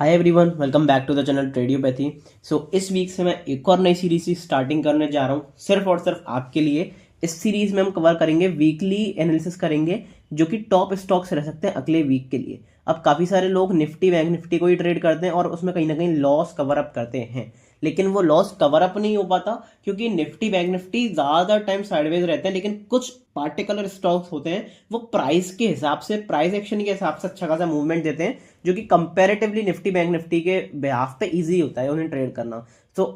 Hi everyone, welcome back to the channel Tradiopathy. इस week से मैं एक और नई सीरीज की स्टार्टिंग करने जा रहा हूँ सिर्फ और सिर्फ आपके लिए। इस सीरीज में हम कवर करेंगे वीकली एनालिसिस करेंगे जो कि टॉप स्टॉक्स रह सकते हैं अगले वीक के लिए। अब काफ़ी सारे लोग निफ्टी बैंक निफ्टी को ही ट्रेड करते हैं और उसमें कहीं ना कहीं लॉस कवर अप करते हैं, लेकिन वो लॉस कवर अप नहीं हो पाता क्योंकि निफ्टी बैंक निफ्टी ज़्यादा टाइम साइडवेज रहते हैं। लेकिन कुछ पार्टिकुलर स्टॉक्स होते हैं वो प्राइस के हिसाब से, प्राइस एक्शन के हिसाब से अच्छा खासा मूवमेंट देते हैं जो कि कंपैरेटिवली निफ्टी बैंक निफ्टी के बिहाफ पे इजी होता है उन्हें ट्रेड करना।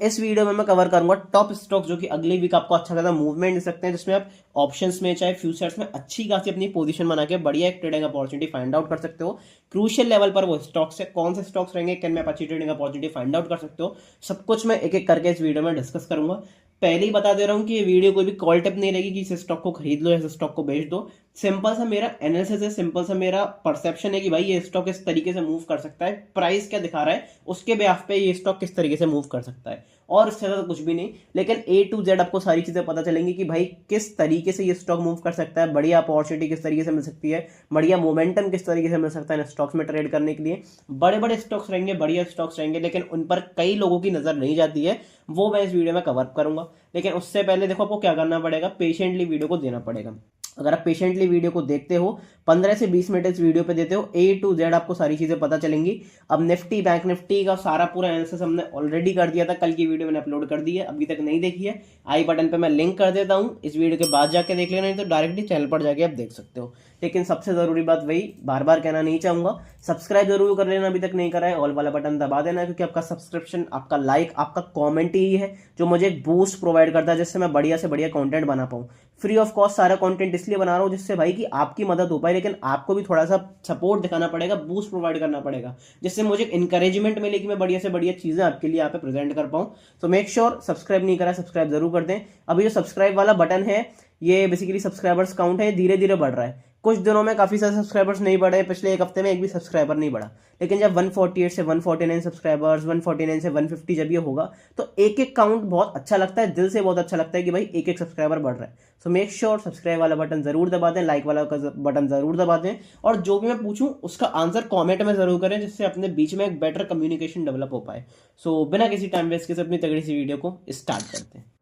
इस वीडियो में मैं कवर करूंगा टॉप स्टॉक जो कि अगले वीक आपको अच्छा खासा मूवमेंट दे सकते हैं, जिसमें आप ऑप्शंस में चाहे फ्यूचर्स में अच्छी खासी अपनी पोजीशन बना के बढ़िया एक ट्रेडिंग अपॉर्चुनिटी फाइंड आउट कर सकते हो। क्रूशियल लेवल पर वो स्टॉक्स है, कौन से स्टॉक्स रहेंगे, कैन में आप अच्छी ट्रेडिंग अपॉर्चुनिटी फाइंड आउट कर सकते हो, सब कुछ मैं एक एक करके इस वीडियो में डिस्कस करूंगा। पहले ही बता दे रहा हूं कि ये वीडियो कोई भी कॉल टिप नहीं रहेगी कि इस स्टॉक को खरीद लो, इस स्टॉक को बेच दो। सिंपल सा मेरा एनालिसिस है, सिंपल सा मेरा परसेप्शन है कि भाई ये स्टॉक इस तरीके से मूव कर सकता है, प्राइस क्या दिखा रहा है उसके बेहाफ पे ये स्टॉक किस तरीके से मूव कर सकता है, और इससे ज्यादा कुछ भी नहीं। लेकिन ए टू जेड आपको सारी चीजें पता चलेंगी कि भाई किस तरीके से ये स्टॉक मूव कर सकता है, बढ़िया अपॉर्चुनिटी किस तरीके से मिल सकती है, बढ़िया मोमेंटम किस तरीके से मिल सकता है इन स्टॉक्स में ट्रेड करने के लिए। बड़े बड़े स्टॉक्स रहेंगे, बढ़िया स्टॉक्स रहेंगे, लेकिन उन पर कई लोगों की नजर नहीं जाती है, वो मैं इस वीडियो में कवर करूंगा। लेकिन उससे पहले देखो आपको क्या करना पड़ेगा, पेशेंटली वीडियो को देना पड़ेगा। अगर आप पेशेंटली वीडियो को देखते हो, 15 से 20 मिनट इस वीडियो पे देते हो, ए टू जेड आपको सारी चीजें पता चलेंगी। अब निफ्टी बैंक निफ्टी का सारा पूरा एनालिसिस हमने ऑलरेडी कर दिया था, कल की वीडियो मैंने अपलोड कर दी है, अभी तक नहीं देखी है आई बटन पे मैं लिंक कर देता हूँ, इस वीडियो के बाद जाके देख लेना, नहीं तो डायरेक्टली चैनल पर जाके आप देख सकते हो। लेकिन सबसे जरूरी बात वही बार बार कहना नहीं चाहूंगा, सब्सक्राइब जरूर कर लेना अभी तक नहीं करा है, ऑल वाला बटन दबा देना, क्योंकि आपका सब्सक्रिप्शन, आपका लाइक, आपका कॉमेंट ही है जो मुझे एक बूस्ट प्रोवाइड करता है, जिससे मैं बढ़िया से बढ़िया कंटेंट बना पाऊँ। फ्री ऑफ कॉस्ट सारा कंटेंट इसलिए बना रहा हूँ जिससे भाई कि आपकी मदद हो पाए, लेकिन आपको भी थोड़ा सा सपोर्ट दिखाना पड़ेगा, बूस्ट प्रोवाइड करना पड़ेगा, जिससे मुझे इंकरेजमेंट मिले कि मैं बढ़िया से बढ़िया चीजें आपके लिए यहाँ पे प्रेजेंट कर पाऊँ। तो मेक श्योर सब्सक्राइब नहीं करा, सब्सक्राइब जरूर कर दें। अभी जो सब्सक्राइब वाला बटन है ये बेसिकली सब्सक्राइबर्स काउंट है, धीरे धीरे बढ़ रहा है। कुछ दिनों में काफी सारे सब्सक्राइबर्स नहीं बढ़े, पिछले एक हफ्ते में एक भी सब्सक्राइबर नहीं बढ़ा, लेकिन जब 148 से 149 सब्सक्राइबर्स, 149 से 150 जब ये होगा तो एक एक काउंट बहुत अच्छा लगता है, दिल से बहुत अच्छा लगता है कि भाई एक एक सब्सक्राइबर बढ़ रहा है। सो मेक श्योर सब्सक्राइब वाला बटन जरूर दबा दें, लाइक वाला बटन जरूर दबा दें, और जो भी मैं पूछूं उसका आंसर कॉमेंट में जरूर करें, जिससे अपने बीच में एक बेटर कम्युनिकेशन डेवलप हो पाए। बिना किसी टाइम वेस्ट के अपनी तगड़ी सी वीडियो को स्टार्ट करते हैं।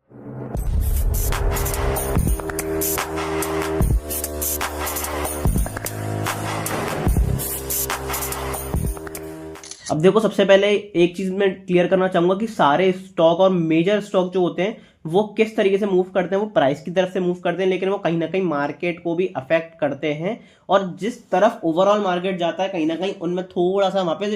अब देखो, सबसे पहले एक चीज मैं क्लियर करना चाहूंगा कि सारे स्टॉक और मेजर स्टॉक जो होते हैं वो किस तरीके से मूव करते हैं, वो प्राइस की तरफ से मूव करते हैं, लेकिन वो कहीं ना कहीं मार्केट को भी अफेक्ट करते हैं। और जिस तरफ ओवरऑल मार्केट जाता है कहीं ना कहीं उनमें थोड़ा सा वहां पे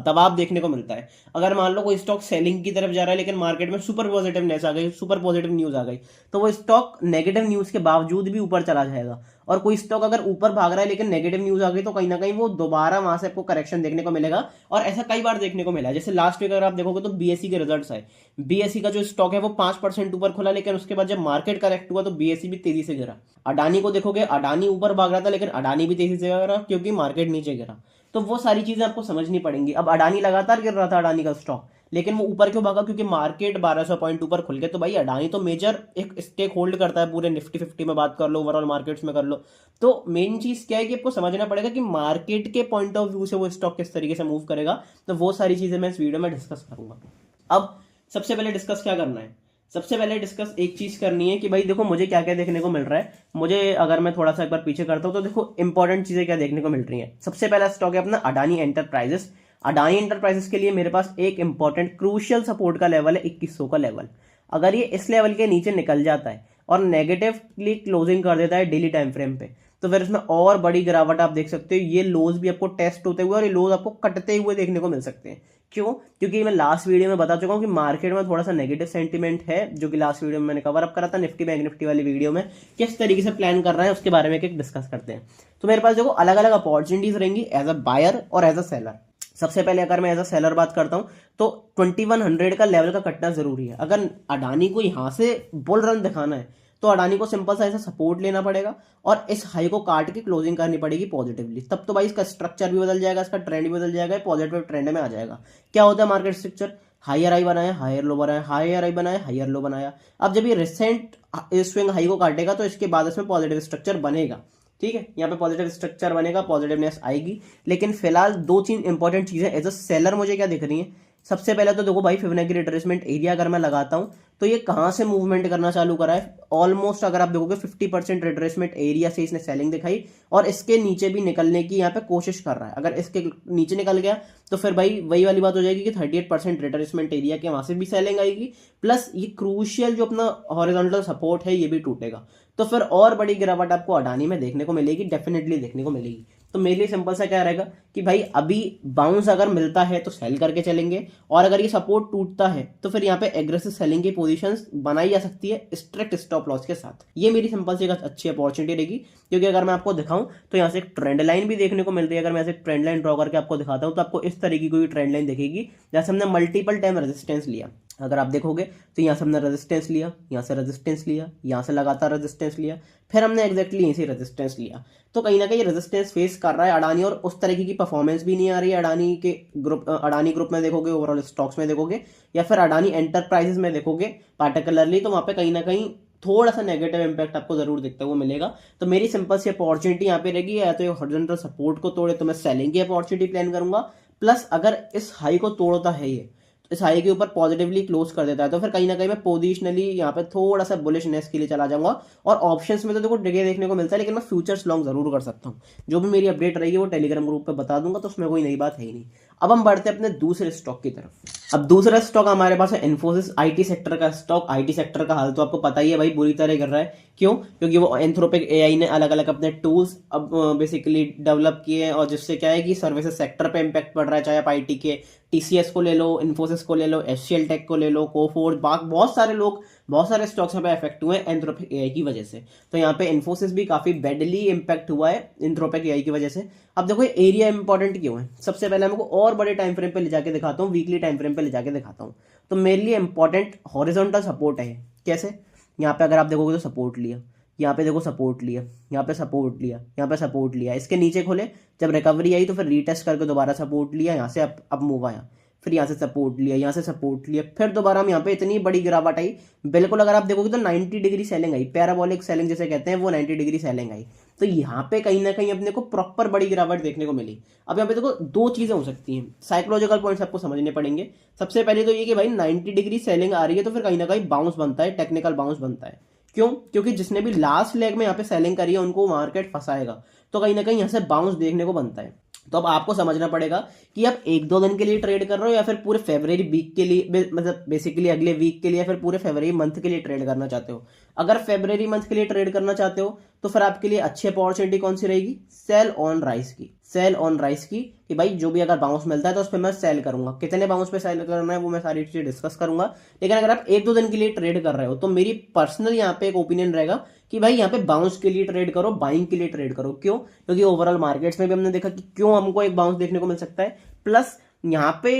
दबाव देखने को मिलता है। अगर मान लो कोई स्टॉक सेलिंग की तरफ जा रहा है लेकिन मार्केट में सुपर पॉजिटिवनेस आ गई, सुपर पॉजिटिव न्यूज आ गई, तो वो स्टॉक नेगेटिव न्यूज के बावजूद भी ऊपर चला जाएगा। और कोई स्टॉक अगर ऊपर भाग रहा है लेकिन नेगेटिव न्यूज आ गई तो कहीं ना कहीं वो दोबारा वहां से आपको करेक्शन देखने को मिलेगा। और ऐसा कई बार देखने को मिला है, जैसे लास्ट वीक अगर आप देखोगे तो बीएसई के रिजल्ट्स आए, बीएसई का जो स्टॉक है वो 5% ऊपर खुला, लेकिन उसके बाद जब मार्केट करेक्ट हुआ तो बीएसई भी तेजी से गिरा। अडानी को देखोगे, अडानी ऊपर भाग रहा था लेकिन अडानी भी तेजी से गिरा क्योंकि मार्केट नीचे गिरा। तो वो सारी चीजें आपको समझनी पड़ेंगी। अब अडानी लगातार गिर रहा था, अडानी का स्टॉक, लेकिन वो ऊपर क्यों भागा, क्योंकि मार्केट 1200 पॉइंट ऊपर खुल गया। तो भाई अडानी तो मेजर एक स्टेक होल्ड करता है पूरे निफ्टी 50 में, बात कर लो, ओवरऑल मार्केट्स में कर लो। तो मेन चीज क्या है कि आपको समझना पड़ेगा कि मार्केट के पॉइंट ऑफ व्यू से वो स्टॉक किस तरीके से मूव करेगा। तो वो सारी चीजें मैं इस वीडियो में डिस्कस करूंगा। अब सबसे पहले डिस्कस क्या करना है, सबसे पहले डिस्कस एक चीज करनी है कि भाई देखो मुझे क्या क्या देखने को मिल रहा है। मुझे अगर मैं थोड़ा सा एक बार पीछे करता हूं तो देखो इंपॉर्टेंट चीजें क्या देखने को मिल रही हैं। सबसे पहला स्टॉक है अपना अडानी एंटरप्राइजेस। अडानी एंटरप्राइजेस के लिए मेरे पास एक इंपॉर्टेंट क्रूशियल सपोर्ट का लेवल है 2100 का लेवल। अगर ये इस लेवल के नीचे निकल जाता है और नेगेटिवली क्लोजिंग कर देता है डेली टाइम फ्रेम पे, तो फिर इसमें और बड़ी गिरावट आप देख सकते हो। ये लोज भी आपको टेस्ट होते हुए और ये लोज आपको कटते हुए देखने को मिल सकते हैं। क्यों? क्योंकि मैं लास्ट वीडियो में बता चुका हूं कि मार्केट में थोड़ा सा नेगेटिव सेंटीमेंट है, जो कि लास्ट वीडियो में मैंने कवर अप करा था निफ्टी बैंक निफ्टी वाली वीडियो में। किस तरीके से प्लान कर रहा है उसके बारे में एक डिस्कस करते हैं। तो मेरे पास देखो अलग अलग अपॉर्चुनिटीज रहेंगी एज अ बायर और एज अ सेलर। सबसे पहले अगर मैं एज अ सेलर बात करता हूं तो 2100 का लेवल का कटना जरूरी है। अगर अडानी को यहां से बुल रन दिखाना है तो अडानी को सिंपल सा ऐसा सपोर्ट लेना पड़ेगा और इस हाई को काट के क्लोजिंग करनी पड़ेगी पॉजिटिवली। तब तो भाई इसका स्ट्रक्चर भी बदल जाएगा, इसका ट्रेंड भी बदल जाएगा, पॉजिटिव ट्रेंड में आ जाएगा। क्या होता है मार्केट स्ट्रक्चर, हायर हाई बनाया, हायर लो बनाया, हायर हाई बनाया, हायर लो बनाया। अब जब ये रिसेंट स्विंग हाई को काटेगा तो इसके बाद इसमें पॉजिटिव स्ट्रक्चर बनेगा। ठीक है, यहाँ पे पॉजिटिव स्ट्रक्चर बनेगा, पॉजिटिवनेस आएगी। लेकिन फिलहाल दो चीज इंपॉर्टेंट चीजें एज अ सेलर मुझे क्या दिख रही है। सबसे पहले तो देखो भाई, फिबोनाची रिट्रेसमेंट एरिया अगर मैं लगाता हूं तो ये कहां से मूवमेंट करना चालू करा है, ऑलमोस्ट अगर आप देखोगे 50% रिट्रेसमेंट एरिया से इसने सेलिंग दिखाई और इसके नीचे भी निकलने की यहाँ पे कोशिश कर रहा है। अगर इसके नीचे निकल गया तो फिर भाई वही वाली बात हो जाएगी कि 38% रिट्रेसमेंट एरिया के वहां से भी सेलिंग आएगी, प्लस ये क्रूशियल जो अपना हॉरिजॉन्टल सपोर्ट है ये भी टूटेगा। तो फिर और बड़ी गिरावट आपको अडानी में देखने को मिलेगी, डेफिनेटली देखने को मिलेगी। तो मेरे लिए सिंपल सा क्या रहेगा कि भाई अभी बाउंस अगर मिलता है तो सेल करके चलेंगे, और अगर ये सपोर्ट टूटता है तो फिर यहाँ पे एग्रेसिव सेलिंग की पोजीशंस बनाई जा सकती है स्ट्रिक्ट स्टॉप लॉस के साथ। ये मेरी सिंपल सी अच्छी अपॉर्चुनिटी रहेगी, क्योंकि अगर मैं आपको दिखाऊं तो यहाँ से एक ट्रेंड लाइन भी देखने को मिलती है। अगर मैं ऐसे ट्रेंड लाइन ड्रॉ करके आपको दिखाता हूं तो आपको इस तरीके की ट्रेंड लाइन दिखेगी, जैसे हमने मल्टीपल टाइम रेजिस्टेंस लिया। अगर आप देखोगे तो यहाँ से हमने रेजिस्टेंस लिया, यहाँ से रेजिस्टेंस लिया, यहाँ से लगातार रेजिस्टेंस लिया, फिर हमने एग्जैक्टली यहीं से रेजिस्टेंस लिया। तो कहीं ना कहीं रेजिस्टेंस फेस कर रहा है अडानी, और उस तरीके की परफॉर्मेंस भी नहीं आ रही है अडानी के ग्रुप, अडानी ग्रुप में देखोगे, ओवरऑल स्टॉक्स में देखोगे, या फिर अडानी एंटरप्राइजेस में देखोगे पार्टिकुलरली, तो वहां पे कहीं ना कहीं थोड़ा सा नेगेटिव इंपैक्ट आपको जरूर दिखता हुआ मिलेगा। तो मेरी सिंपल सी अपॉर्चुनिटी यहाँ पे रहेगी, या तो हॉरिजॉन्टल सपोर्ट को तोड़े तो मैं सेलिंग की अपॉर्चुनिटी प्लान करूंगा, प्लस अगर इस हाई को तोड़ता है ये, तो इस हाई के ऊपर पॉजिटिवली क्लोज कर देता है, तो फिर कहीं ना कहीं मैं पोजिशनली यहाँ पे थोड़ा सा बुलिशनेस के लिए चला जाऊंगा। और ऑप्शंस में तो देखो डिगे देखने को मिलता है, लेकिन मैं फ्यूचर्स लॉन्ग जरूर कर सकता हूँ। जो भी मेरी अपडेट रहेगी वो टेलीग्राम ग्रुप पे बता दूंगा, तो उसमें कोई नई बात है ही नहीं। अब हम बढ़ते हैं अपने दूसरे स्टॉक की तरफ। अब दूसरा स्टॉक हमारे पास है इन्फोसिस, आईटी सेक्टर का स्टॉक। आईटी सेक्टर का हाल तो आपको पता ही है भाई, बुरी तरह गिर रहा है। क्यों? क्योंकि वो एंथ्रोपिक एआई ने अलग अलग अपने टूल्स अब बेसिकली डेवलप किए हैं, और जिससे क्या है कि सर्विसेज सेक्टर पे इम्पैक्ट पड़ रहा है। चाहे आप आईटी के टीसीएस को ले लो, इन्फोसिस को ले लो, एचसीएल टेक को ले लो, कोफोर्ज, बहुत सारे लोग, बहुत सारे स्टॉक्स यहाँ पे इफेक्ट हुए हैं एंथ्रोपिक एआई की वजह से। तो यहाँ पे इन्फोसिस भी काफी बैडली इम्पैक्ट हुआ है एंथ्रोपिक एआई की वजह से। अब देखो ये एरिया इंपॉर्टेंट क्यों है, सबसे पहले हमको और बड़े टाइम फ्रेम पे ले जाके दिखाता हूँ, वीकली टाइम फ्रेम पे ले जाके दिखाता हूँ। तो मेरे लिए इंपॉर्टेंट हॉरिजॉन्टल सपोर्ट है। कैसे? यहाँ पे अगर आप देखोगे तो सपोर्ट लिया, यहाँ पे देखो सपोर्ट लिया, यहाँ पे सपोर्ट लिया, यहाँ पे सपोर्ट लिया, इसके नीचे खोले, जब रिकवरी आई तो फिर रीटेस्ट करके दोबारा सपोर्ट लिया, यहाँ से अब मूव आया, फिर यहाँ से सपोर्ट लिया, यहाँ से सपोर्ट लिया, फिर दोबारा हम यहाँ पे इतनी बड़ी गिरावट आई। बिल्कुल अगर आप देखोगे तो 90 डिग्री सेलिंग आई, पैराबोलिक सेलिंग जिसे कहते हैं, वो 90 डिग्री सेलिंग आई। तो यहाँ पे कहीं ना कहीं अपने को प्रॉपर बड़ी गिरावट देखने को मिली। अब यहाँ पे देखो दो चीजें हो सकती हैं, साइकोलॉजिकल पॉइंट्स आपको समझने पड़ेंगे। सबसे पहले तो ये कि भाई 90 डिग्री सेलिंग आ रही है तो फिर कहीं ना कहीं बाउंस बनता है, टेक्निकल बाउंस बनता है। क्यों? क्योंकि जिसने भी लास्ट लेग में यहाँ पे सेलिंग करी है उनको मार्केट फंसाएगा, तो कहीं ना कहीं यहाँ से बाउंस देखने को बनता है। तो अब आपको समझना पड़ेगा कि आप एक दो दिन के लिए ट्रेड कर रहे हो या फिर पूरे फरवरी वीक के लिए, मतलब बेसिकली अगले वीक के लिए, या फिर पूरे फरवरी मंथ के लिए ट्रेड करना चाहते हो। अगर फरवरी मंथ के लिए ट्रेड करना चाहते हो तो फिर आपके लिए अच्छी अपॉर्चुनिटी कौन सी रहेगी? सेल ऑन राइस की, सेल ऑन राइस की, कि भाई जो भी अगर बाउंस मिलता है तो उस पर मैं सेल करूंगा। कितने बाउंस पे सेल करना है वो मैं सारी चीजें डिस्कस करूंगा। लेकिन अगर आप एक दो दिन के लिए ट्रेड कर रहे हो तो मेरी पर्सनल यहाँ पे एक ओपिनियन रहेगा कि भाई यहाँ पे बाउंस के लिए ट्रेड करो, बाइंग के लिए ट्रेड करो। क्यों? क्योंकि ओवरऑल मार्केट्स में भी हमने देखा कि क्यों हमको एक बाउंस देखने को मिल सकता है। प्लस यहाँ पे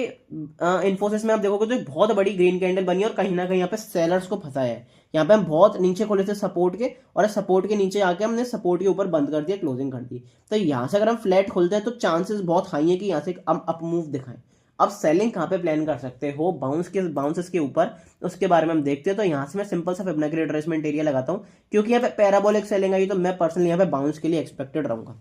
इन्फोसिस में आप देखोगे तो एक बहुत बड़ी ग्रीन कैंडल बनी है और कहीं ना कहीं यहाँ पे सेलर्स को फंसाया है। यहाँ पे हम बहुत नीचे खोले थे सपोर्ट के, और सपोर्ट के नीचे आके हमने सपोर्ट के ऊपर बंद कर दिया, क्लोजिंग कर दी। तो यहाँ से अगर हम फ्लैट खोलते हैं तो चांसेस बहुत हाई है कि यहाँ से हम अप मूव दिखाएं। अब सेलिंग कहाँ पे प्लान कर सकते हो? बाउंसेस के ऊपर, उसके बारे में हम देखते हैं। तो यहाँ से मैं सिंपल सा फिबोनाची रिट्रेसमेंट एरिया लगाता हूँ, क्योंकि यहाँ पे पैराबोलिक सेलिंग आई तो मैं पर्सनली यहाँ पे बाउंस के लिए एक्सपेक्टेड रहूंगा।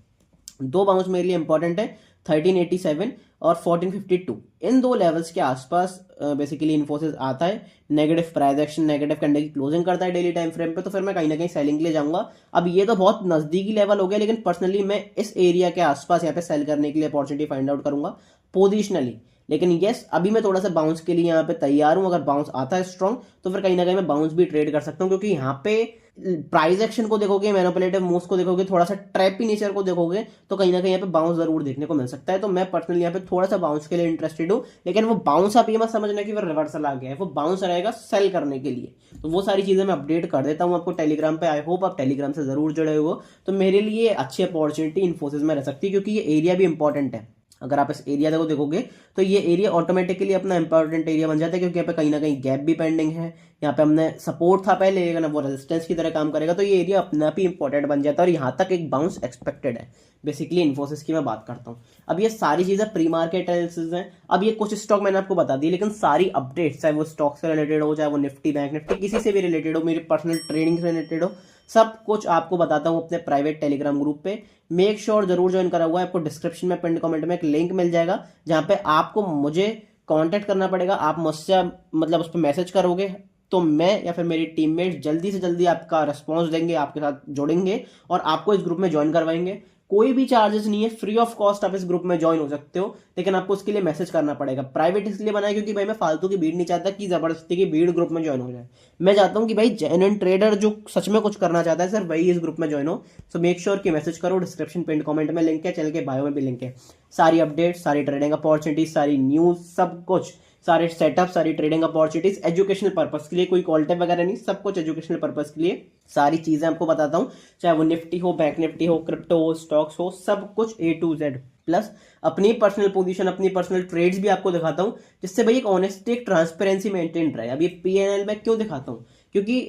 दो बाउंस मेरे लिए इंपॉर्टेंट है, 1387 और 1452। इन दो लेवल्स के आसपास बेसिकली इन्फोसिस आता है, negative price action, negative candle की क्लोजिंग करता है डेली टाइम फ्रेम पे, तो फिर मैं कहीं ना कहीं सेलिंग के लिए जाऊंगा। अब ये तो बहुत नजदीकी लेवल हो गया, लेकिन पर्सनली मैं इस एरिया के आसपास यहाँ पे सेल करने के लिए अपॉर्चुनिटी फाइंड आउट करूंगा पोजिशनली। लेकिन यस, अभी मैं थोड़ा सा बाउंस के लिए यहाँ पे तैयार हूं। अगर बाउंस आता है स्ट्रॉन्ग तो फिर कहीं ना कहीं मैं बाउंस भी ट्रेड कर सकता हूँ, क्योंकि यहाँ पे प्राइस एक्शन को देखोगे, मैनिपुलेटिव मूव्स को देखोगे, थोड़ा सा ट्रैपी नेचर को देखोगे, तो कहीं ना कहीं यहाँ पे बाउंस जरूर देखने को मिल सकता है। तो मैं पर्सनली यहाँ पे थोड़ा सा बाउंस के लिए इंटरेस्टेड हूँ। लेकिन वो बाउंस आप ये मत समझना कि वो रिवर्सल आ गया है, वो बाउंस रहेगा सेल करने के लिए। तो वो सारी चीजें मैं अपडेट कर देता हूँ आपको टेलीग्राम पे। आई होप आप टेलीग्राम से जरूर जुड़े हो। तो मेरे लिए अच्छी अपॉर्चुनिटी इन्फोसिस में रह सकती है, क्योंकि ये एरिया भी इंपॉर्टेंट है। अगर आप इस एरिया को देखोगे तो ये एरिया ऑटोमेटिकली अपना इंपॉर्टेंट एरिया बन जाता है, क्योंकि यहाँ पे कहीं ना कहीं गैप भी पेंडिंग है। यहाँ पे हमने सपोर्ट था पहले, लेकिन अब वो रेजिस्टेंस की तरह काम करेगा, तो ये एरिया अपना भी इंपॉर्टेंट बन जाता है। और यहाँ तक एक बाउंस एक्सपेक्टेड है। बेसिकली इन्फोसिस की मैं बात करता हूँ। अब ये सारी चीजें प्री मार्केट एनालिसिस हैं। अब ये कुछ स्टॉक मैंने आपको बता दी, लेकिन सारी अपडेट्स, चाहे वो स्टॉक से रिलेटेड हो, चाहे वो निफ्टी, बैंक निफ्टी, किसी से भी रिलेटेड हो, मेरी पर्सनल ट्रेडिंग से रिलेटेड हो, सब कुछ आपको बताता हूँ अपने प्राइवेट टेलीग्राम ग्रुप पे। मेक श्योर जरूर ज्वाइन करा हुआ है। आपको डिस्क्रिप्शन में पिन कमेंट में एक लिंक मिल जाएगा जहाँ पे आपको मुझे कांटेक्ट करना पड़ेगा। आप मुझसे मतलब उस पर मैसेज करोगे तो मैं या फिर मेरी टीममेट जल्दी से जल्दी आपका रिस्पॉन्स देंगे, आपके साथ जुड़ेंगे और आपको इस ग्रुप में ज्वाइन करवाएंगे। कोई भी चार्जेस नहीं है, फ्री ऑफ कॉस्ट आप इस ग्रुप में ज्वाइन हो सकते हो, लेकिन आपको उसके लिए मैसेज करना पड़ेगा। प्राइवेट इसलिए बनाया क्योंकि भाई मैं फालतू की भीड़ नहीं चाहता कि जबरदस्ती की भीड़ ग्रुप में ज्वाइन हो जाए। मैं चाहता हूं कि भाई जेन्युइन ट्रेडर जो सच में कुछ करना चाहता है सिर्फ वही इस ग्रुप में ज्वाइन हो। सो मेक श्योर कि मैसेज करो। डिस्क्रिप्शन पिन कमेंट में लिंक है, चैनल के बायो में भी लिंक है। सारी अपडेट, सारी ट्रेडिंग अपॉर्चुनिटीज, सारी न्यूज, सब कुछ, सारे सेटअप, सारी ट्रेडिंग अपॉर्चुनिटीज एजुकेशनल पर्पस के लिए, कोई कॉल टैप वगैरह नहीं, सब कुछ एजुकेशनल पर्पस के लिए सारी चीजें आपको बताता हूँ। चाहे वो निफ्टी हो, बैंक निफ्टी हो, क्रिप्टो हो, स्टॉक्स हो, सब कुछ A to Z। प्लस अपनी पर्सनल पोजीशन, अपनी पर्सनल ट्रेड्स भी आपको दिखाता हूँ, जिससे भाई एक ऑनेस्टी, एक ट्रांसपेरेंसी मेंटेन रहे। अब ये PNL में क्यों दिखाता हूँ? क्योंकि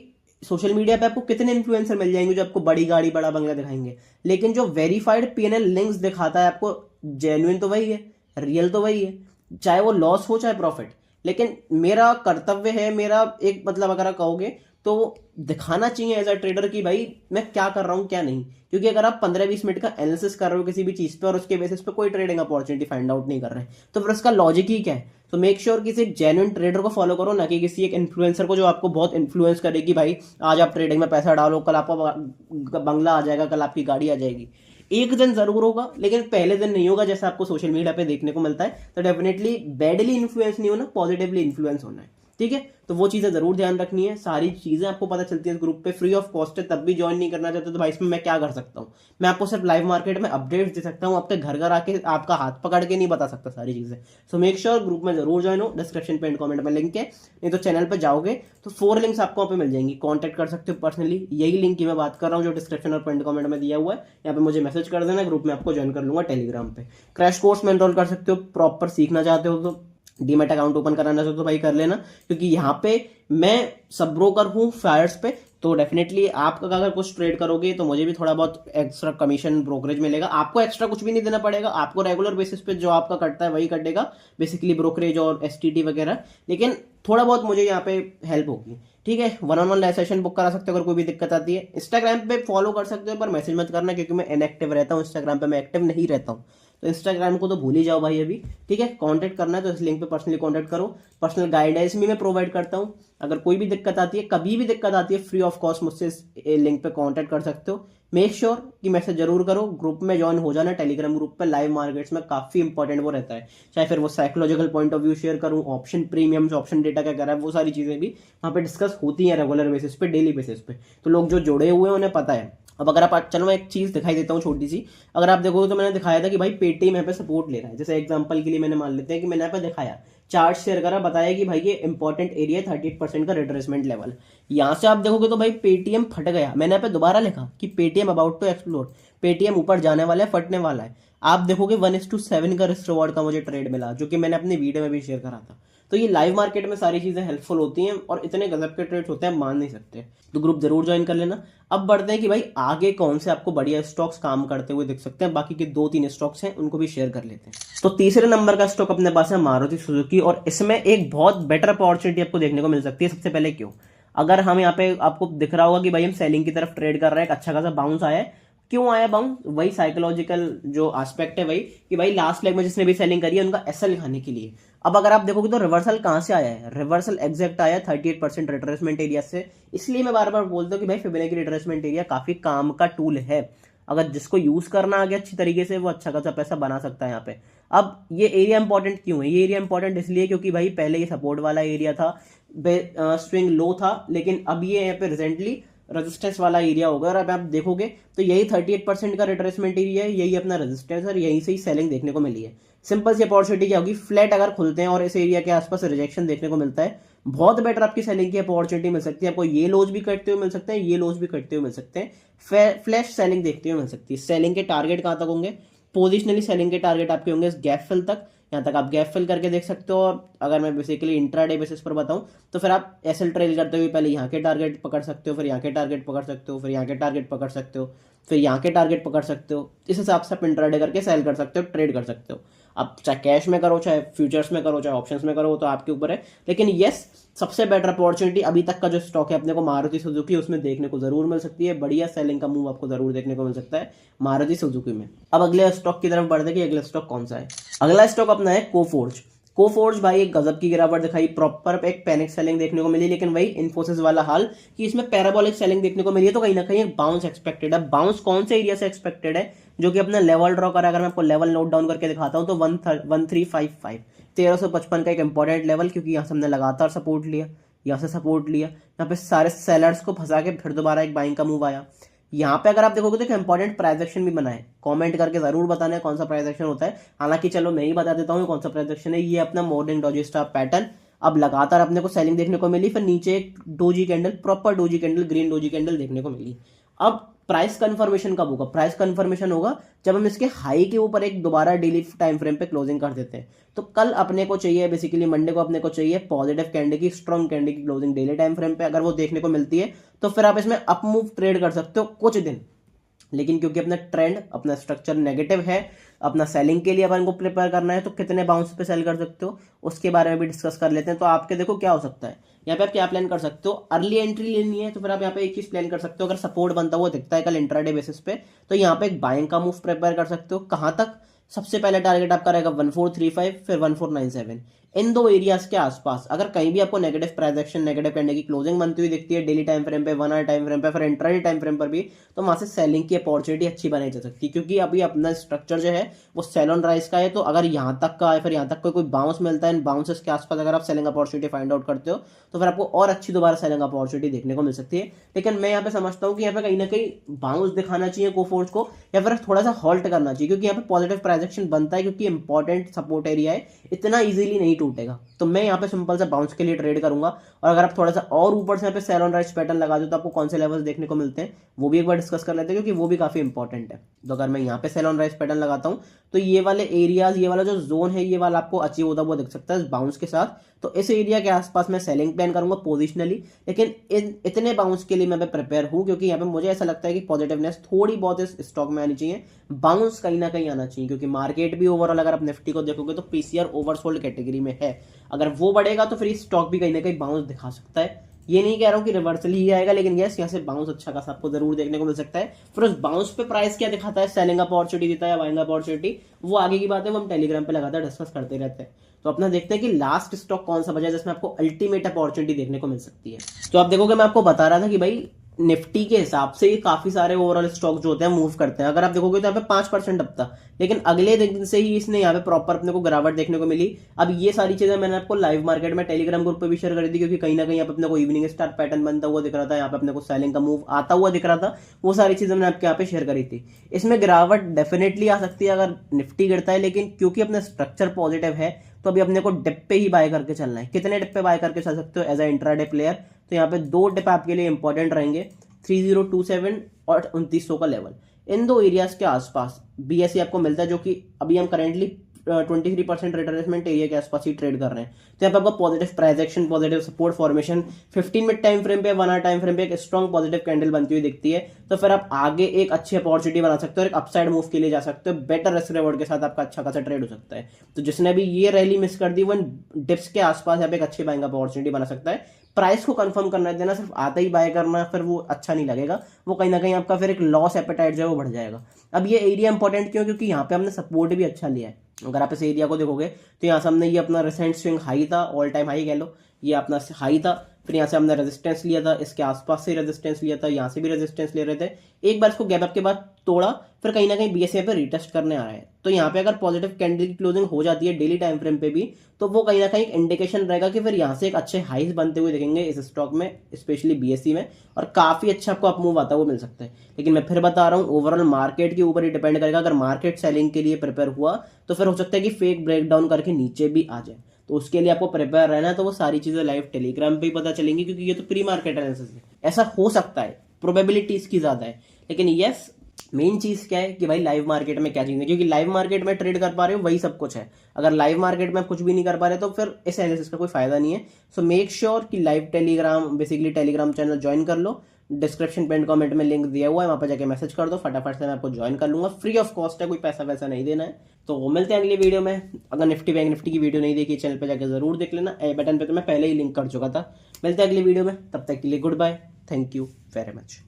सोशल मीडिया पे आपको कितने इन्फ्लुएंसर मिल जाएंगे जो आपको बड़ी गाड़ी, बड़ा बंगला दिखाएंगे, लेकिन जो वेरीफाइड PNL लिंक्स दिखाता है आपको, जेन्युइन तो वही है, रियल तो वही है, चाहे वो लॉस हो चाहे प्रॉफिट। लेकिन मेरा कर्तव्य है, मेरा एक मतलब अगर आप कहोगे तो दिखाना चाहिए एज अ ट्रेडर कि भाई मैं क्या कर रहा हूं क्या नहीं। क्योंकि अगर आप 15-20 मिनट का एनालिसिस कर रहे हो किसी भी चीज पे और उसके बेसिस पे कोई ट्रेडिंग अपॉर्चुनिटी फाइंड आउट नहीं कर रहे हैं, तो फिर उसका लॉजिक ही क्या है? तो मेक श्योर किसी एक जेन्युइन ट्रेडर को फॉलो करो, ना कि किसी एक इन्फ्लुएंसर को जो आपको बहुत इन्फ्लुएंस करेगी भाई आज आप ट्रेडिंग में पैसा डालो, कल आपका बंगला आ जाएगा, कल आपकी गाड़ी आ जाएगी। एक दिन जरूर होगा, लेकिन पहले दिन नहीं होगा जैसा आपको सोशल मीडिया पे देखने को मिलता है। तो डेफिनेटली बैडली इन्फ्लुएंस नहीं होना, पॉजिटिवली इन्फ्लुएंस होना है। ठीक है, तो वो चीजें जरूर ध्यान रखनी है। सारी चीजें आपको पता चलती है इस ग्रुप पे, फ्री ऑफ कॉस्ट है। तब भी ज्वाइन नहीं करना चाहते तो भाई इसमें मैं क्या कर सकता हूँ? मैं आपको सिर्फ लाइव मार्केट में अपडेट्स दे सकता हूँ, आपके घर घर आके आपका हाथ पकड़ के नहीं बता सकता सारी चीजें। सो मेक श्योर ग्रुप में जरूर ज्वाइन हो। डिस्क्रिप्शन पे एंड कमेंट में लिंक है, नहीं तो चैनल पे जाओगे तो 4 लिंक्स आपको वहाँ पे मिल जाएंगी। कॉन्टेक्ट कर सकते हो पर्सनली, यही लिंक की मैं बात कर रहा हूँ जो डिस्क्रिप्शन और पिन कमेंट में दिया हुआ है। यहाँ पे मुझे मैसेज कर देना, ग्रुप में आपको ज्वाइन कर लूंगा टेलीग्राम पे। क्रैश कोर्स में एनरोल कर सकते हो, प्रॉपर सीखना चाहते हो तो डीमेट अकाउंट ओपन कराना चाहते हो तो भाई कर लेना। क्योंकि यहाँ पे मैं सब ब्रोकर हूँ फायर्स पे, तो डेफिनेटली आप अगर कुछ ट्रेड करोगे तो मुझे भी थोड़ा बहुत एक्स्ट्रा कमीशन ब्रोकरेज मिलेगा। आपको एक्स्ट्रा कुछ भी नहीं देना पड़ेगा, आपको रेगुलर बेसिस पे जो आपका कटता है वही कटेगा, बेसिकली ब्रोकरेज और STT वगैरह। लेकिन थोड़ा बहुत मुझे यहाँ पे हेल्प होगी। ठीक है, 1-on-1 सेशन बुक करा सकते हो अगर कोई भी दिक्कत आती है। इंस्टाग्राम पे फॉलो कर सकते हो, पर मैसेज मत करना क्योंकि मैं इनएक्टिव रहता हूँ इंस्टाग्राम पे, मैं एक्टिव नहीं रहता हूँ। तो इंस्टाग्राम को तो भूल ही जाओ भाई अभी। ठीक है, कांटेक्ट करना है तो इस लिंक पे पर्सनली कांटेक्ट करो। पर्सनल गाइडेंस भी मैं प्रोवाइड करता हूँ। अगर कोई भी दिक्कत आती है, कभी भी दिक्कत आती है, फ्री ऑफ कॉस्ट मुझसे इस लिंक पे कांटेक्ट कर सकते हो। मेक श्योर कि मैसेज जरूर करो, ग्रुप में ज्वाइन हो जाना। टेलीग्राम ग्रुप पे लाइव मार्केट्स में काफी इंपॉर्टेंट वो रहता है, चाहे फिर वो psychological point of view share करूँ, ऑप्शन प्रीमियम्स, ऑप्शन डेटा क्या कर रहा है, वो सारी चीजें भी वहाँ पे डिस्कस होती है रेगुलर बेसिस पे, डेली बेसिस पे। तो लोग जो जुड़े हुए हैं उन्हें पता है। अब अगर आप चलो मैं एक चीज दिखाई देता हूँ छोटी सी। अगर आप देखोगे तो मैंने दिखाया था कि भाई पेटीएम यहाँ पे सपोर्ट ले रहा है। जैसे एग्जांपल के लिए मैंने मान लेते हैं कि मैंने यहाँ पे दिखाया, चार्ट शेयर करा, बताया कि भाई ये इंपॉर्टेंट एरिया है 38% का रिट्रेसमेंट लेवल। यहाँ से आप देखोगे तो भाई पेटीएम फट गया। मैंने यहाँ पे दोबारा लिखा कि Paytm about to explore, Paytm ऊपर जाने वाला है, फटने वाला है। आप देखोगे 1:7 का रिस्क रिवॉर्ड का मुझे ट्रेड मिला, जो कि मैंने अपनी वीडियो में भी शेयर करा था। तो ये लाइव मार्केट में सारी चीजें हेल्पफुल होती हैं और इतने गजब के ट्रेड्स होते हैं, मान नहीं सकते। तो ग्रुप जरूर ज्वाइन कर लेना। अब बढ़ते हैं कि भाई आगे कौन से आपको बढ़िया स्टॉक्स काम करते हुए दिख सकते हैं। बाकी के 2-3 स्टॉक्स हैं उनको भी शेयर कर लेते हैं। तो तीसरे नंबर का स्टॉक अपने पास है मारुति सुजुकी, और इसमें एक बहुत बेटर अपॉर्चुनिटी आपको देखने को मिल सकती है। सबसे पहले क्यों? अगर हम यहाँ पे आपको दिख रहा होगा कि भाई हम सेलिंग की तरफ ट्रेड कर रहे हैं, एक अच्छा खासा बाउंस आया है। क्यों आया बाउंस? वही साइकोलॉजिकल जो एस्पेक्ट है, वही कि भाई लास्ट लेग में जिसने भी सेलिंग करी है उनका एसएल खाने के लिए। अब अगर आप देखोगे तो रिवर्सल कहां से आया है? रिवर्सल एग्जैक्ट आया 38% रिट्रेसमेंट एरिया से। इसलिए मैं बार बार बोलता हूँ कि भाई फिबोनाची रिट्रेसमेंट एरिया काफी काम का टूल है। अगर जिसको यूज करना आ गया अच्छी तरीके से, वो अच्छा खासा पैसा बना सकता है यहाँ पे। अब ये एरिया इंपॉर्टेंट क्यों है? ये एरिया इंपॉर्टेंट इसलिए क्योंकि भाई पहले ये सपोर्ट वाला एरिया था, स्विंग लो था, लेकिन अब ये यहाँ पे रिसेंटली रेजिस्टेंस वाला एरिया होगा। और अब आप देखोगे तो यही 38% का रिट्रेसमेंट एरिया है, यही अपना रेजिस्टेंस और यहीं से ही सेलिंग देखने को मिली है। सिंपल सी अपॉर्चुनिटी क्या होगी? फ्लैट अगर खुलते हैं और इस एरिया के आसपास रिजेक्शन देखने को मिलता है, बहुत बेटर आपकी सेलिंग की अपॉर्चुनिटी मिल सकती है। आपको ये लोज भी कटते हुए मिल सकते हैं, ये लोज भी कटते हुए मिल सकते हैं, फ्लैश सेलिंग देखते हुए मिल सकती है। सेलिंग के टारगेट कहां तक होंगे? पोजिशनली सेलिंग के टारगेट आपके होंगे इस गैप फिल तक। यहाँ तक आप गैप फिल करके देख सकते हो। और अगर मैं बेसिकली इंट्राडे बेसिस पर बताऊं तो फिर आप एसएल ट्रेल करते हुए पहले यहाँ के टारगेट पकड़ सकते हो, फिर यहाँ के टारगेट पकड़ सकते हो, फिर यहाँ के टारगेट पकड़ सकते हो, फिर यहाँ के टारगेट पकड़ सकते हो। इस हिसाब से आप इंट्राडे करके सेल कर सकते हो, ट्रेड कर सकते हो। आप चाहे कैश में करो, चाहे फ्यूचर्स में करो, चाहे ऑप्शंस में करो, वो तो आपके ऊपर है। लेकिन यस, सबसे बेटर अपॉर्चुनिटी अभी तक का जो स्टॉक है अपने को मारुति सुजुकी, उसमें देखने को जरूर मिल सकती है। बढ़िया सेलिंग का मूव आपको जरूर देखने को मिल सकता है मारुति सुजुकी में। अब अगले स्टॉक की तरफ बढ़ते कि अगला स्टॉक कौन सा है। अगला स्टॉक अपना है कोफोर्ज। कोफोर्ज भाई एक गजब की गिरावट दिखाई, प्रॉपर एक पैनिक सेलिंग देखने को मिली, लेकिन वही इन्फोसिस वाला हाल कि इसमें पैराबोलिक सेलिंग देखने को मिली है, तो कहीं ना कहीं एक बाउंस एक्सपेक्टेड है। बाउंस कौन से एरिया से एक्सपेक्टेड है, जो कि अपना लेवल ड्रॉ करा, अगर मैं आपको लेवल नोट डाउन करके दिखाता हूं तो 1355 1355 का एक इंपॉर्टेंट लेवल, क्योंकि यहां से हमने लगातार सपोर्ट लिया, यहाँ से सपोर्ट लिया, यहाँ पे सारे सेलर्स को फंसा के फिर दोबारा एक बाइंग का मूव आया। यहाँ पे अगर आप देखोगे तो एक इंपॉर्टेंट प्राइस एक्शन भी बना है, कमेंट करके जरूर बताना है कौन सा प्राइस एक्शन होता है। हालांकि चलो मैं ही बता देता हूँ कौन सा प्राइस एक्शन है। ये अपना मॉर्निंग डॉजी स्टार पैटर्न, अब लगातार अपने को सेलिंग देखने को मिली, फिर नीचे एक doji candle, proper doji candle, green doji candle देखने को मिली। अब प्राइस कंफर्मेशन कब होगा? प्राइस कंफर्मेशन होगा जब हम इसके हाई के ऊपर एक दोबारा डेली टाइम फ्रेम पे क्लोजिंग कर देते हैं। तो कल अपने को चाहिए, बेसिकली मंडे को अपने को चाहिए पॉजिटिव कैंडल की, स्ट्रॉन्ग कैंडल की क्लोजिंग डेली टाइम फ्रेम पे। अगर वो देखने को मिलती है तो फिर आप इसमें अप मूव ट्रेड कर सकते हो कुछ दिन। लेकिन क्योंकि अपना ट्रेंड, अपना स्ट्रक्चर नेगेटिव है, अपना सेलिंग के लिए अपन को प्रिपेयर करना है, तो कितने बाउंस पे सेल कर सकते हो उसके बारे में भी डिस्कस कर लेते हैं। तो आपके देखो क्या हो सकता है, यहाँ पे आप क्या प्लान कर सकते हो। अर्ली एंट्री लेनी है तो फिर आप यहाँ पे एक चीज प्लान कर सकते हो, अगर सपोर्ट बनता हुआ दिखता है कल इंट्राडे बेसिस पे, तो यहाँ पे एक बाइंग का मूव प्रिपेयर कर सकते हो। कहां तक? सबसे पहले टारगेट आपका रहेगा 1435, फिर 1497, इन दो एरियाज के आसपास। अगर कहीं भी आपको negative price action, negative candle की क्लोजिंग बनती हुई दिखती है डेली टाइम फ्रेम पे, 1 आवर टाइम फ्रेम पे, फिर इंट्राडे टाइम फ्रेम पर भी, तो वहां से सेलिंग की अपॉर्चुनिटी अच्छी बनाई जा सकती है। क्योंकि अभी अपना स्ट्रक्चर जो है वो सेल ऑन राइज का है, तो अगर यहाँ तक का है, फिर यहाँ तक कोई बाउंस मिलता है, इन बाउंसेस के आसपास अगर आप सेलिंग अपॉर्चुनिटी फाइंड आउट करते हो तो फिर आपको और अच्छी दोबारा सेलिंग अपॉर्चुनिटी देखने को मिल सकती है। लेकिन मैं यहाँ पे समझता हूँ कि यहाँ पे कहीं ना कहीं बाउंस दिखाना चाहिए कोफोर्ज को, या फिर थोड़ा सा हॉल्ट करना चाहिए, क्योंकि यहाँ पे पॉजिटिव प्राइस एक्शन बनता है, क्योंकि इंपॉर्टेंट सपोर्ट एरिया है, इतना इजीली नहीं टूटेगा। तो मैं यहाँ पे सिंपल सा बाउंस के लिए ट्रेड करूंगा। और अगर आप थोड़ा सा और ऊपर से यहाँ पे सेल ऑन राइज पैटर्न लगा दो तो आपको कौन से लेवल्स देखने को मिलते हैं वो भी एक बार डिस्कस कर लेते हैं, क्योंकि वो भी काफी इंपॉर्टेंट है। तो अगर मैं यहाँ पे सेल ऑन राइज पैटर्न लगाता हूँ तो ये वाले एरियाज, ये वाला जो जोन है, ये वाला आपको अचीव होता हुआ दिख सकता है इस बाउंस के साथ। तो इस एरिया के आसपास मैं सेलिंग प्लान करूंगा पोजिशनली। लेकिन इतने बाउंस के लिए मैं प्रिपेयर हूं, क्योंकि यहाँ पे मुझे ऐसा लगता है कि पॉजिटिवनेस थोड़ी बहुत इस स्टॉक में आनी चाहिए, बाउंस कहीं ना कहीं आना चाहिए। क्योंकि मार्केट भी ओवरऑल अगर आप निफ्टी को देखोगे तो पीसीआर ओवरसोल्ड कैटेगरी में है, अगर वो बढ़ेगा तो फिर स्टॉक भी कहीं ना कहीं बाउंस दिखा सकता है। ये नहीं कह रहा हूं कि रिवर्सल ही आएगा, लेकिन यस, यहाँ से बाउंस अच्छा खासा आपको जरूर देखने को मिल सकता है। फिर उस बाउंस पे प्राइस क्या दिखाता है, सेलिंग अपॉर्चुनिटी देता है या बाइंग अपॉर्चुनिटी, वो आगे की बात है, वो हम टेलीग्राम पे लगातार डिस्कस करते रहते हैं। तो अपना देखते हैं कि लास्ट स्टॉक कौन सा बचा है जिसमें आपको अल्टीमेट अपॉर्चुनिटी देखने को मिल सकती है। तो आप देखोगे मैं आपको बता रहा था कि भाई निफ्टी के हिसाब से ये काफी सारे ओवरऑल स्टॉक जो होते हैं मूव करते हैं। अगर आप देखोगे तो यहाँ पे 5% अप था, लेकिन अगले दिन से ही इसने यहाँ पे प्रॉपर अपने को गिरावट देखने को मिली। अब ये सारी चीजें मैंने आपको लाइव मार्केट में टेलीग्राम ग्रुप पे भी शेयर कर दी, क्योंकि कहीं ना कहीं यहाँ पे अपने को इवनिंग स्टार पैटर्न बनता हुआ दिख रहा था, यहाँ पे अपने को सेलिंग का मूव आता हुआ दिख रहा था, वो सारी चीजें मैंने आपके यहाँ पे शेयर करी थी। इसमें गिरावट डेफिनेटली आ सकती है अगर निफ्टी गिरता है, लेकिन क्योंकि अपना स्ट्रक्चर पॉजिटिव है तो अभी अपने को डिप पे ही बाय करके चलना है। कितने डिप पे बाय करके चल सकते हो एज अ इंट्राडे प्लेयर? तो यहाँ पे 2 डिप आपके लिए इंपॉर्टेंट रहेंगे, 3027 और 2900 का लेवल। इन दो एरियाज के आसपास बीएसई आपको मिलता है, जो कि अभी हम करेंटली 23% रिट्रेसमेंट एरिया के आसपास ही ट्रेड कर रहे हैं। तो यहाँ पे आपको positive price action, positive support formation, 15 minute time frame पे, 1 आवर टाइम फ्रेम पे एक स्ट्रॉन्ग पॉजिटिव कैंडल बनती हुई दिखती है। तो फिर आप आगे एक अच्छी अपॉर्चुनिटी बना सकते हो और एक अपसाइड मूव के लिए जा सकते हो, बेटर रिस्क रिवॉर्ड के साथ आपका अच्छा खासा ट्रेड हो सकता है। तो जिसने भी ये रैली मिस कर दी वो डिप्स के आसपास यहाँ पे एक अच्छी बाइंग अपॉर्चुनिटी बना सकता है। प्राइस को कंफर्म करना देना, सिर्फ आता ही बाय करना, फिर वो अच्छा नहीं लगेगा, वो कहीं ना कहीं आपका फिर एक लॉस एपेटाइट जो है वो बढ़ जाएगा। अब ये एरिया इंपॉर्टेंट क्यों? क्योंकि यहाँ पे हमने सपोर्ट भी अच्छा लिया है। अगर आप इस एरिया को देखोगे तो यहाँ से हमने ये अपना रिसेंट स्विंग हाई था, ऑल टाइम हाई कह लो, ये अपना हाई था, फिर यहाँ से हमने रेजिस्टेंस लिया था, इसके आसपास से रेजिस्टेंस लिया था, यहाँ से भी रेजिस्टेंस ले रहे थे, एक बार इसको गैप अप के बाद तोड़ा, फिर कहीं ना कहीं बीएसई पे रिटेस्ट करने आ रहा है। तो यहाँ पे अगर पॉजिटिव कैंडल की क्लोजिंग हो जाती है डेली टाइम फ्रेम पे भी, तो वो कहीं ना कहीं एक इंडिकेशन रहेगा कि फिर यहाँ से एक अच्छे हाइज बनते हुए दिखेंगे इस स्टॉक में, स्पेशली बीएसई में, और काफी अच्छा आपको अप मूव आता हुआ मिल सकता है। लेकिन मैं फिर बता रहा हूँ, ओवरऑल मार्केट के ऊपर ही डिपेंड करेगा। अगर मार्केट सेलिंग के लिए प्रिपेयर हुआ तो फिर हो सकता है कि फेक ब्रेकडाउन करके नीचे भी आ जाए। तो उसके लिए आपको प्रिपेयर रहना है। तो वो सारी चीजें लाइव टेलीग्राम पे ही पता चलेंगी, क्योंकि ये तो प्री मार्केट एनालिसिस है। ऐसा हो सकता है, प्रोबेबिलिटी इसकी ज्यादा है, लेकिन यस, मेन चीज क्या है कि भाई लाइव मार्केट में क्या चीज है, क्योंकि लाइव मार्केट में ट्रेड कर पा रहे हो वही सब कुछ है। अगर लाइव मार्केट में आप कुछ भी नहीं कर पा रहे तो फिर इस एनालिसिस का कोई फायदा नहीं है। सो मेक श्योर कि live Telegram, basically Telegram channel join कर लो, डिस्क्रिप्शन पिन कमेंट में लिंक दिया हुआ है, वहाँ पर जाके मैसेज कर दो, फटाफट से मैं आपको ज्वाइन कर लूँगा। फ्री ऑफ कॉस्ट है, कोई पैसा वैसा नहीं देना है। तो मिलते हैं अगली वीडियो में। अगर निफ्टी बैंक निफ्टी की वीडियो नहीं देखी चैनल पर जाकर जरूर देख लेना, आई बटन पर तो मैं पहले ही लिंक कर चुका था। मिलते हैं अगली वीडियो में, तब तक के लिए goodbye, thank you very much.